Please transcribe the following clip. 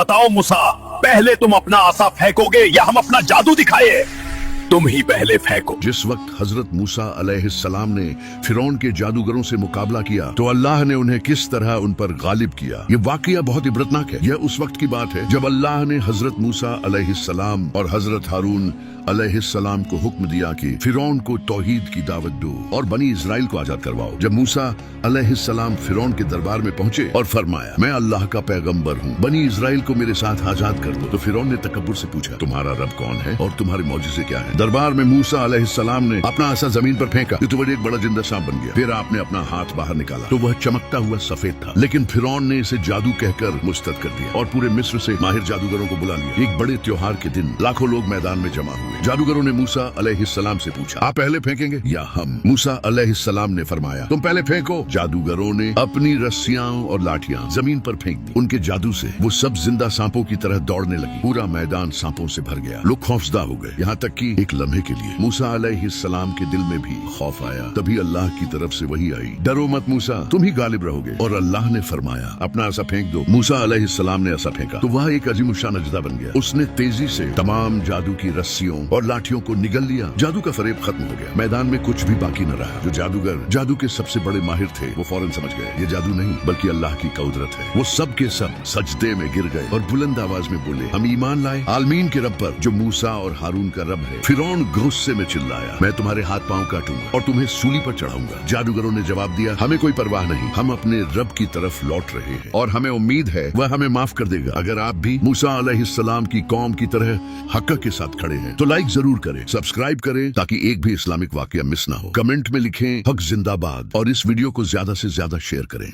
बताओ मूसा, पहले तुम अपना आसा फेंकोगे या हम अपना जादू दिखाए? तुम ही पहले फेंको। जिस वक्त हजरत मूसा अलैहिस्सलाम ने फिरौन के जादूगरों से मुकाबला किया तो अल्लाह ने उन्हें किस तरह उन पर गालिब किया, ये वाकया बहुत इबरतनाक है। यह उस वक्त की बात है जब अल्लाह ने हजरत मूसा अलैहिस्सलाम और हजरत हारून अलैहिस्सलाम को हुक्म दिया कि फिरौन को तौहीद की दावत दो और बनी इजराइल को आजाद करवाओ। जब मूसा अलैहिस्सलाम फिरौन के दरबार में पहुंचे और फरमाया, मैं अल्लाह का पैगंबर हूँ, बनी इजराइल को मेरे साथ आजाद कर दो, तो फिरौन ने तकब्बुर से पूछा, तुम्हारा रब कौन है और तुम्हारे मौजिज़े क्या है? दरबार में मूसा अलैहिस्सलाम ने अपना आसा जमीन पर फेंका, तो वह एक बड़ा जिंदा सांप बन गया। फिर आपने अपना हाथ बाहर निकाला तो वह चमकता हुआ सफेद था, लेकिन फिरौन ने इसे जादू कहकर मुस्तद कर दिया और पूरे मिस्र से माहिर जादूगरों को बुला लिया। एक बड़े त्योहार के दिन लाखों लोग मैदान में जमा हुए। जादूगरों ने मूसा अलैहिस्सलाम से पूछा, आप पहले फेंकेंगे या हम? मूसा अलैहिस्सलाम ने फरमाया, तुम पहले फेंको। जादूगरों ने अपनी रस्सियां और लाठियां जमीन पर फेंक दी। उनके जादू से वो सब जिंदा सांपों की तरह दौड़ने लगी। पूरा मैदान सांपों से भर गया। लोग खौफजदा हो गए, यहाँ तक कि एक लम्हे के लिए मूसा अलैहिस्सलाम के दिल में भी खौफ आया। तभी अल्लाह की तरफ से वही आई, डरो मत मूसा, तुम ही गालिब रहोगे। और अल्लाह ने फरमाया, अपना आसा फेंक दो। मूसा अलैहिस्सलाम ने आसा फेंका तो वह एक अजीमुशान अजदा बन गया। उसने तेजी से तमाम जादू की रस्सियों और लाठियों को निगल लिया। जादू का फरेब खत्म हो गया। मैदान में कुछ भी बाकी न रहा। जो जादूगर जादू के सबसे बड़े माहिर थे वो फौरन समझ गए, ये जादू नहीं बल्कि अल्लाह की कुदरत है। वो सब के सब सजदे में गिर गए और बुलंद आवाज में बोले, हम ईमान लाए आलमीन के रब पर जो मूसा और हारून का रब है। फिरौन गुस्से में चिल्लाया, मैं तुम्हारे हाथ पांव काटूंगा और तुम्हें सूली पर चढ़ाऊंगा। जादूगरों ने जवाब दिया, हमें कोई परवाह नहीं, हम अपने रब की तरफ लौट रहे हैं और हमें उम्मीद है वह हमें माफ कर देगा। अगर आप भी मूसा अलैहिस्सलाम की कौम की तरह हक के साथ खड़े हैं तो लाइक जरूर करें, सब्सक्राइब करें ताकि एक भी इस्लामिक वाकया मिस ना हो। कमेंट में लिखें हक जिंदाबाद और इस वीडियो को ज्यादा से ज्यादा शेयर करें।